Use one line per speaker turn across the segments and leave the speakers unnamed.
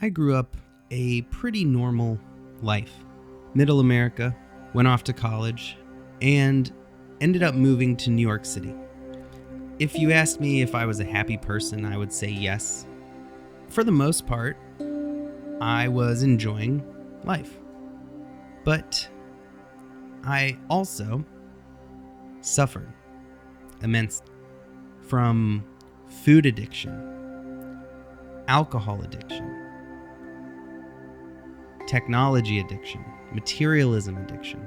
I grew up a pretty normal life. Middle America, went off to college, and ended up moving to New York City. If you asked me if I was a happy person, I would say yes. For the most part, I was enjoying life. But I also suffered immensely from food addiction, alcohol addiction, technology addiction, materialism addiction,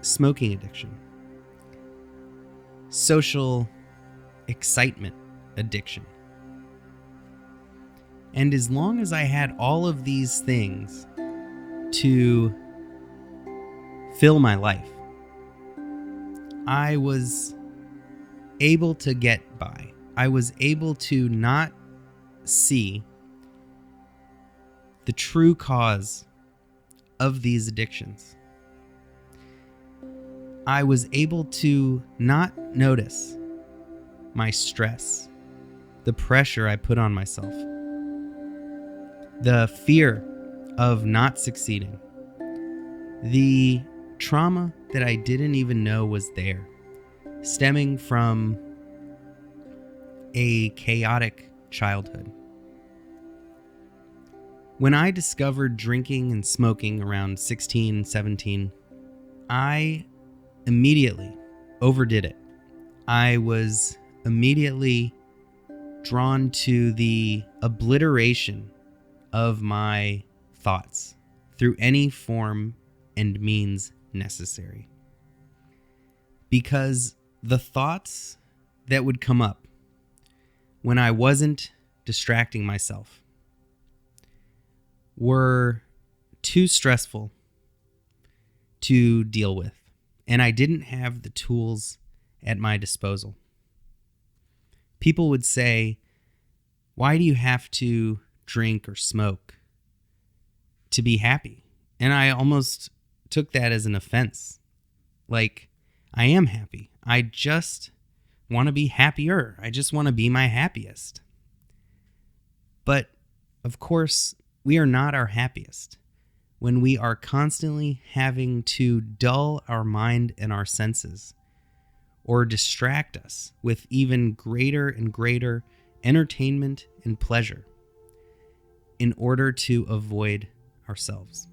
smoking addiction, social excitement addiction. And as long as I had all of these things to fill my life, I was able to get by. I was able to not see the true cause of these addictions. I was able to not notice my stress, the pressure I put on myself, the fear of not succeeding, the trauma that I didn't even know was there, stemming from a chaotic childhood. When I discovered drinking and smoking around 16, 17, I immediately overdid it. I was immediately drawn to the obliteration of my thoughts through any form and means necessary. Because the thoughts that would come up when I wasn't distracting myself were too stressful to deal with, and I didn't have the tools at my disposal. People would say, "Why do you have to drink or smoke to be happy?" And I almost took that as an offense. Like, I am happy. I just want to be happier. I just want to be my happiest. But, of course, we are not our happiest when we are constantly having to dull our mind and our senses or distract us with even greater and greater entertainment and pleasure in order to avoid ourselves.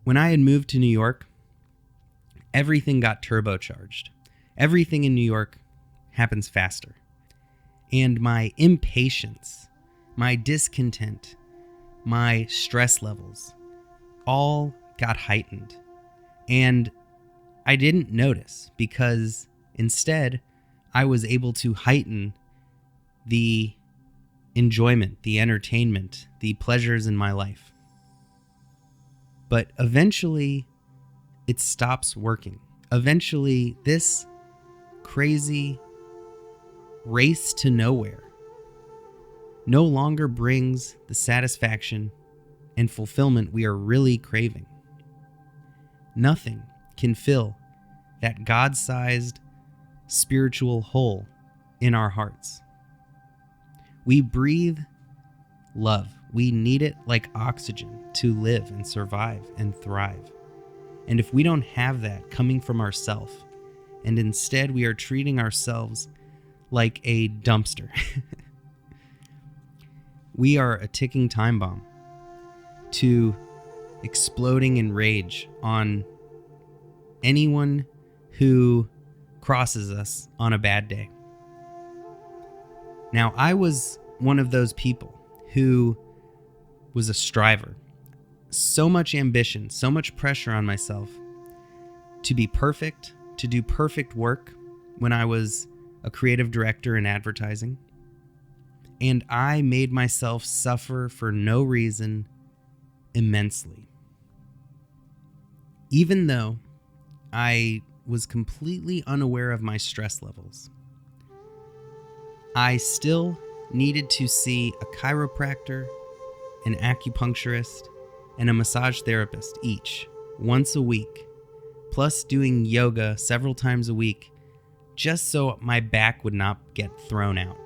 When I had moved to New York, everything got turbocharged. Everything in New York happens faster. And my impatience, my discontent, my stress levels all got heightened. And I didn't notice because instead I was able to heighten the enjoyment, the entertainment, the pleasures in my life. But eventually it stops working. Eventually this crazy race to nowhere no longer brings the satisfaction and fulfillment we are really craving. Nothing can fill that God-sized spiritual hole in our hearts. We breathe love. We need it like oxygen to live and survive and thrive. And if we don't have that coming from ourselves, and instead we are treating ourselves like a dumpster, we are a ticking time bomb to exploding in rage on anyone who crosses us on a bad day. Now, I was one of those people who was a striver. So much ambition, so much pressure on myself to be perfect, to do perfect work when I was a creative director in advertising. And I made myself suffer for no reason immensely. Even though I was completely unaware of my stress levels, I still needed to see a chiropractor, an acupuncturist, and a massage therapist each once a week, plus doing yoga several times a week, just so my back would not get thrown out.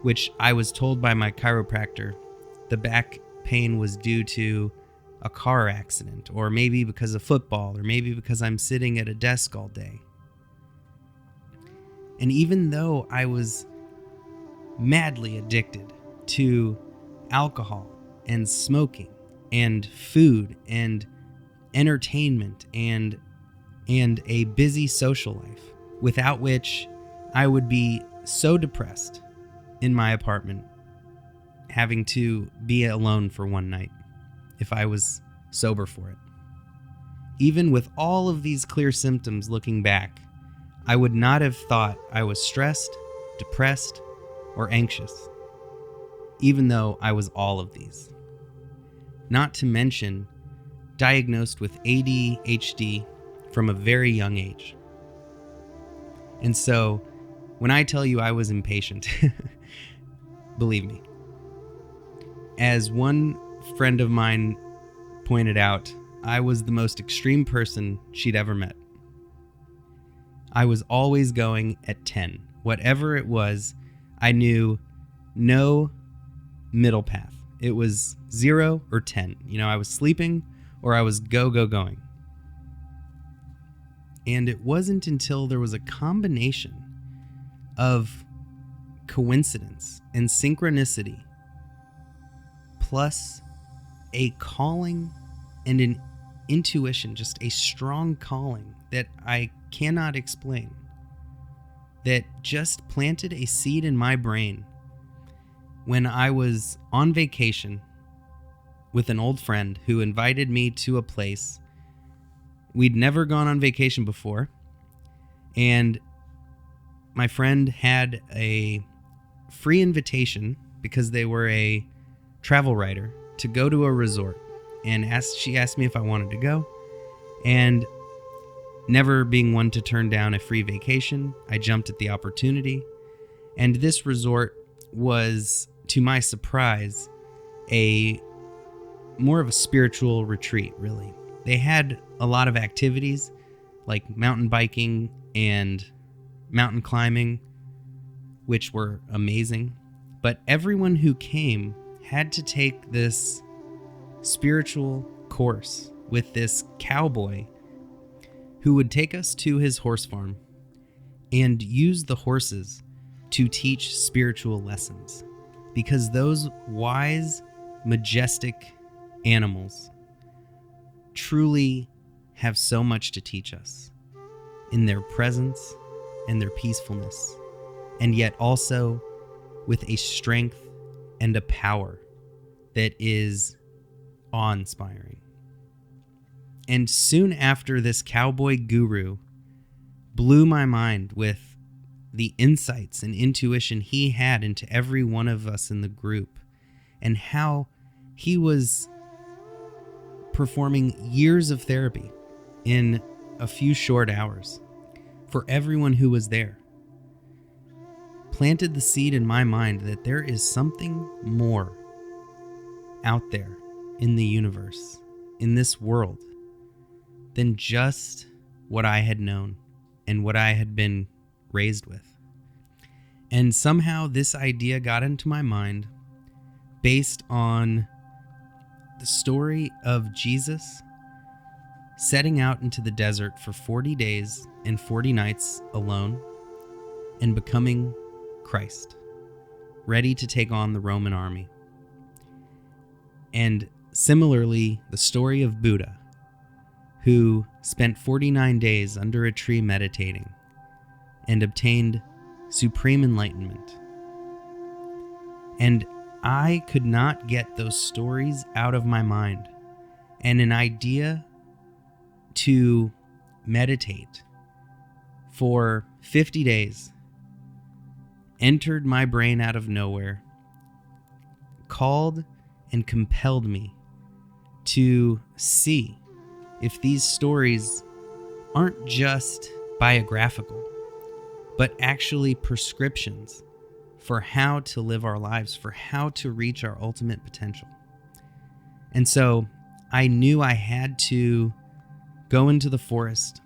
which I was told by my chiropractor the back pain was due to a car accident, or maybe because of football, or maybe because I'm sitting at a desk all day. And even though I was madly addicted to alcohol and smoking and food and entertainment and a busy social life, without which I would be so depressed in my apartment, having to be alone for one night if I was sober for it. Even with all of these clear symptoms looking back, I would not have thought I was stressed, depressed, or anxious, even though I was all of these. Not to mention diagnosed with ADHD from a very young age. And so, when I tell you I was impatient, believe me. As one friend of mine pointed out, I was the most extreme person she'd ever met. I was always going at 10. Whatever it was, I knew no middle path. It was 0 or 10. I was sleeping or I was going. And it wasn't until there was a combination of coincidence and synchronicity, plus a calling and an intuition, just a strong calling that I cannot explain, that just planted a seed in my brain when I was on vacation with an old friend who invited me to a place. We'd never gone on vacation before, and my friend had a free invitation because they were a travel writer to go to a resort, and she asked me if I wanted to go, and never being one to turn down a free vacation, I jumped at the opportunity. And this resort was, to my surprise, more of a spiritual retreat, really. They had a lot of activities like mountain biking and mountain climbing, which were amazing. But everyone who came had to take this spiritual course with this cowboy who would take us to his horse farm and use the horses to teach spiritual lessons. Because those wise, majestic animals truly have so much to teach us in their presence and their peacefulness, and yet also with a strength and a power that is awe-inspiring. And soon after, this cowboy guru blew my mind with the insights and intuition he had into every one of us in the group, and how he was performing years of therapy in a few short hours for everyone who was there. Planted the seed in my mind that there is something more out there in the universe, in this world, than just what I had known and what I had been raised with. And somehow this idea got into my mind based on the story of Jesus setting out into the desert for 40 days and 40 nights alone and becoming Christ, ready to take on the Roman army. And similarly, the story of Buddha, who spent 49 days under a tree meditating and obtained supreme enlightenment. And I could not get those stories out of my mind. And an idea to meditate for 50 days entered my brain out of nowhere, called and compelled me to see if these stories aren't just biographical, but actually prescriptions for how to live our lives, for how to reach our ultimate potential. And so I knew I had to go into the forest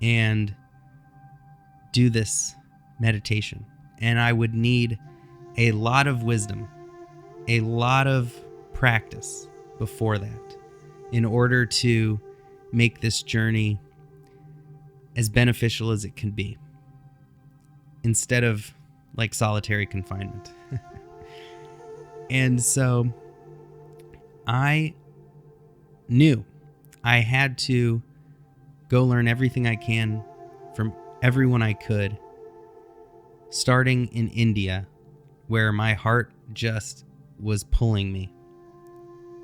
and do this meditation. And I would need a lot of wisdom, a lot of practice before that in order to make this journey as beneficial as it can be, instead of like solitary confinement. And so I knew I had to go learn everything I can from everyone I could, starting in India, where my heart just was pulling me.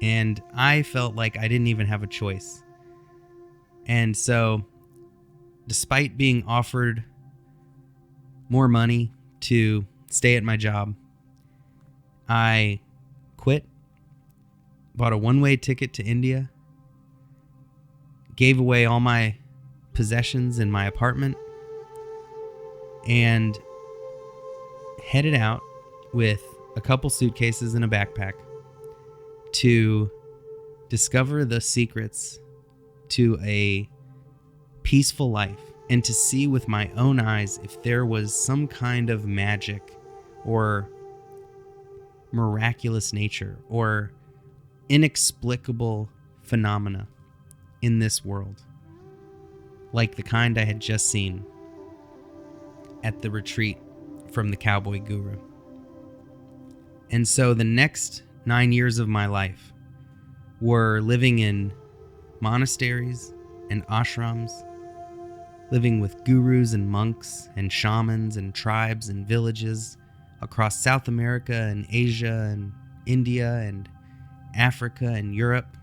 And I felt like I didn't even have a choice. And so, despite being offered more money to stay at my job, I quit, bought a one-way ticket to India, gave away all my possessions in my apartment, and headed out with a couple suitcases and a backpack to discover the secrets to a peaceful life, and to see with my own eyes if there was some kind of magic or miraculous nature or inexplicable phenomena in this world, like the kind I had just seen at the retreat from the cowboy guru. And so the next 9 years of my life were living in monasteries and ashrams, living with gurus and monks and shamans and tribes and villages across South America and Asia and India and Africa and Europe,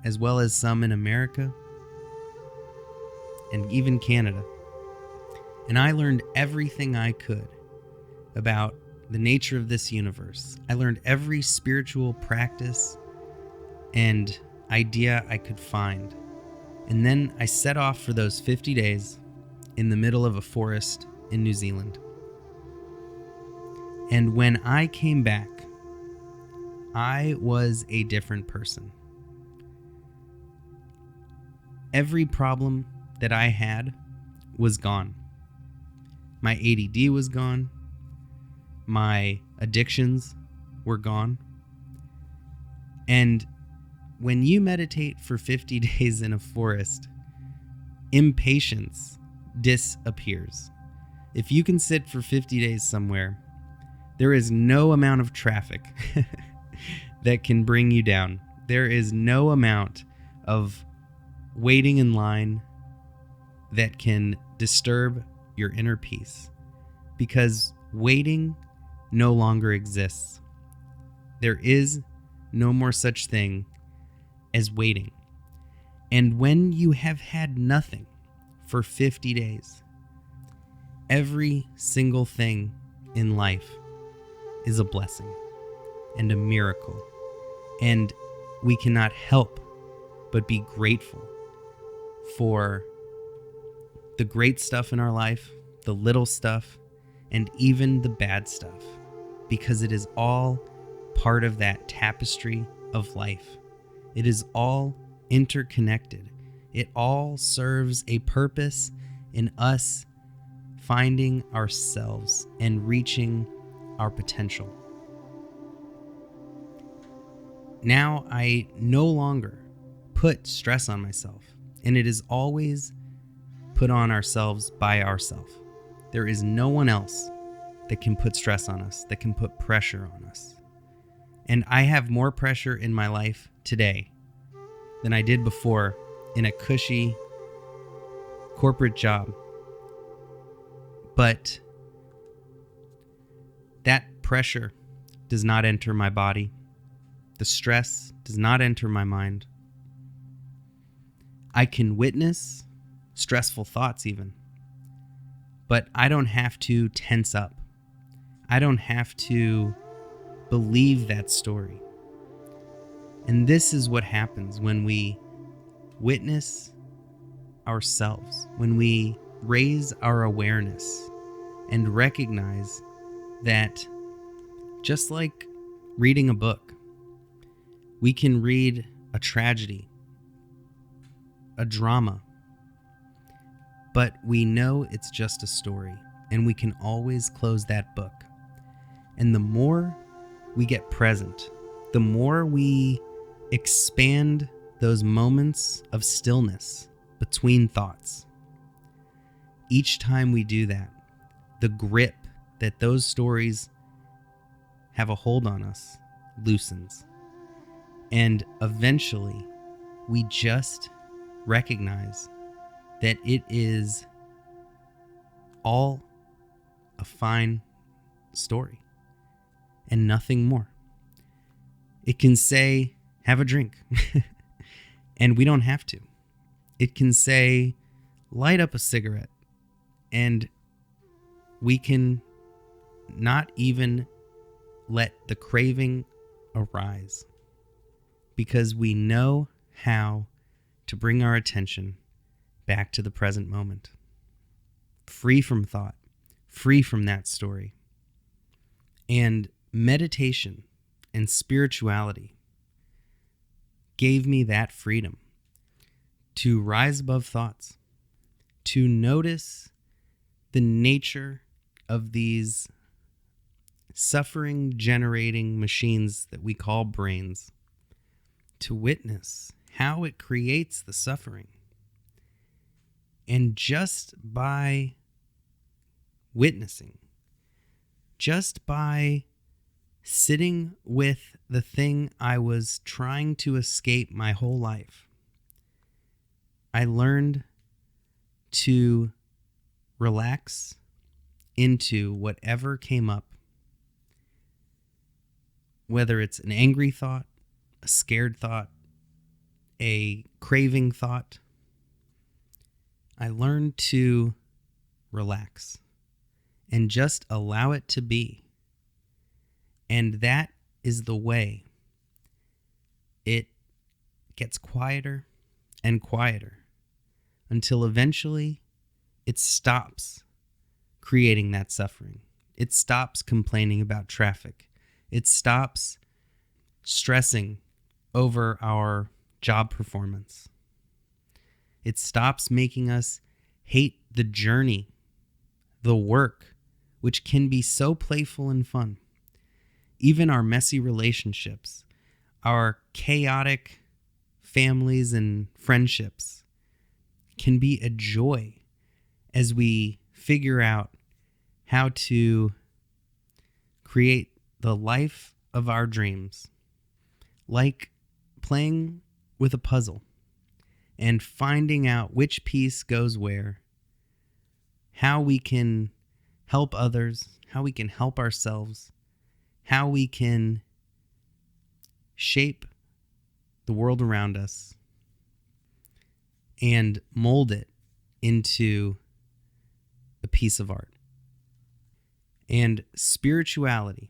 as well as some in America and even Canada. And I learned everything I could about the nature of this universe. I learned every spiritual practice and idea I could find. And then I set off for those 50 days in the middle of a forest in New Zealand. And when I came back, I was a different person. Every problem that I had was gone. My ADD was gone. My addictions were gone. And when you meditate for 50 days in a forest, impatience disappears. If you can sit for 50 days somewhere, there is no amount of traffic that can bring you down. There is no amount of waiting in line that can disturb your inner peace, because waiting no longer exists. There is no more such thing as waiting. And when you have had nothing for 50 days, every single thing in life is a blessing and a miracle. And we cannot help but be grateful for the great stuff in our life, the little stuff, and even the bad stuff, because it is all part of that tapestry of life. It is all interconnected. It all serves a purpose in us finding ourselves and reaching our potential. Now I no longer put stress on myself, and it is always put on ourselves by ourselves. There is no one else that can put stress on us, that can put pressure on us. And I have more pressure in my life today than I did before in a cushy corporate job. But that pressure does not enter my body. The stress does not enter my mind. I can witness stressful thoughts even, but I don't have to tense up. I don't have to believe that story. And this is what happens when we witness ourselves, when we raise our awareness and recognize that, just like reading a book, we can read a tragedy, a drama, but we know it's just a story, and we can always close that book. And the more we get present, the more we expand those moments of stillness between thoughts. Each time we do that, the grip that those stories have a hold on us loosens. And eventually, we just recognize that it is all a fine story and nothing more. It can say, have a drink, and we don't have to. It can say, light up a cigarette, and we can not even let the craving arise, because we know how to bring our attention back to the present moment, free from thought, free from that story. And meditation and spirituality gave me that freedom to rise above thoughts, to notice the nature of these suffering-generating machines that we call brains, to witness how it creates the suffering. And just by witnessing, just by sitting with the thing I was trying to escape my whole life, I learned to relax into whatever came up, whether it's an angry thought, a scared thought, a craving thought. I learned to relax and just allow it to be. And that is the way it gets quieter and quieter until eventually it stops creating that suffering. It stops complaining about traffic. It stops stressing over our job performance. It stops making us hate the journey, the work, which can be so playful and fun. Even our messy relationships, our chaotic families and friendships can be a joy as we figure out how to create the life of our dreams, like playing with a puzzle and finding out which piece goes where, how we can help others, how we can help ourselves, how we can shape the world around us and mold it into a piece of art. And spirituality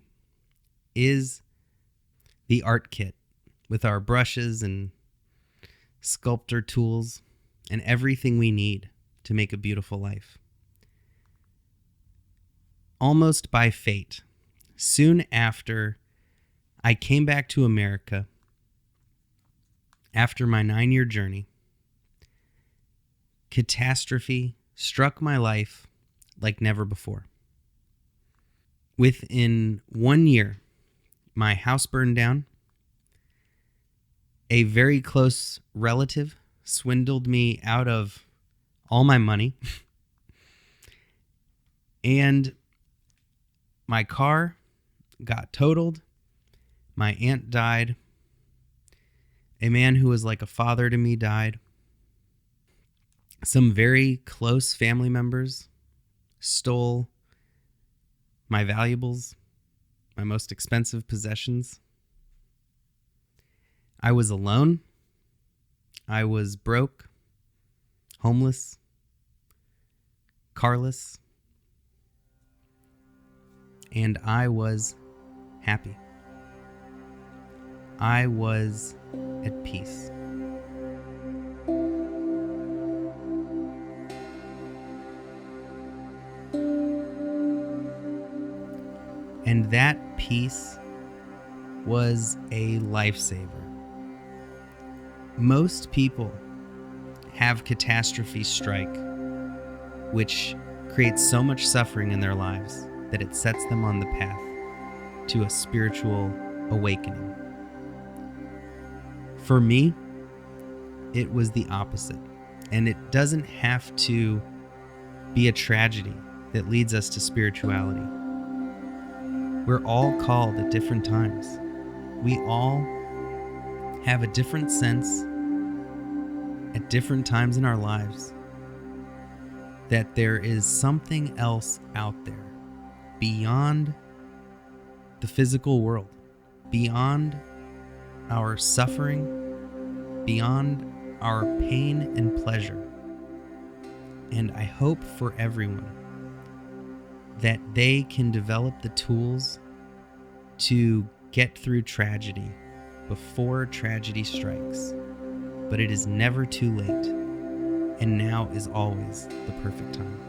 is the art kit with our brushes and sculptor tools and everything we need to make a beautiful life. Almost by fate, soon after I came back to America, after my 9-year journey, catastrophe struck my life like never before. Within 1 year, my house burned down. A very close relative swindled me out of all my money. And my car got totaled. My aunt died. A man who was like a father to me died. Some very close family members stole my valuables, my most expensive possessions. I was alone. I was broke, homeless, carless, and I was happy. I was at peace. And that peace was a lifesaver. Most people have catastrophe strike, which creates so much suffering in their lives that it sets them on the path to a spiritual awakening. For me, it was the opposite. And it doesn't have to be a tragedy that leads us to spirituality. We're all called at different times. We all have a different sense at different times in our lives that there is something else out there beyond the physical world, beyond our suffering, beyond our pain and pleasure. And I hope for everyone that they can develop the tools to get through tragedy before tragedy strikes. But it is never too late, and now is always the perfect time.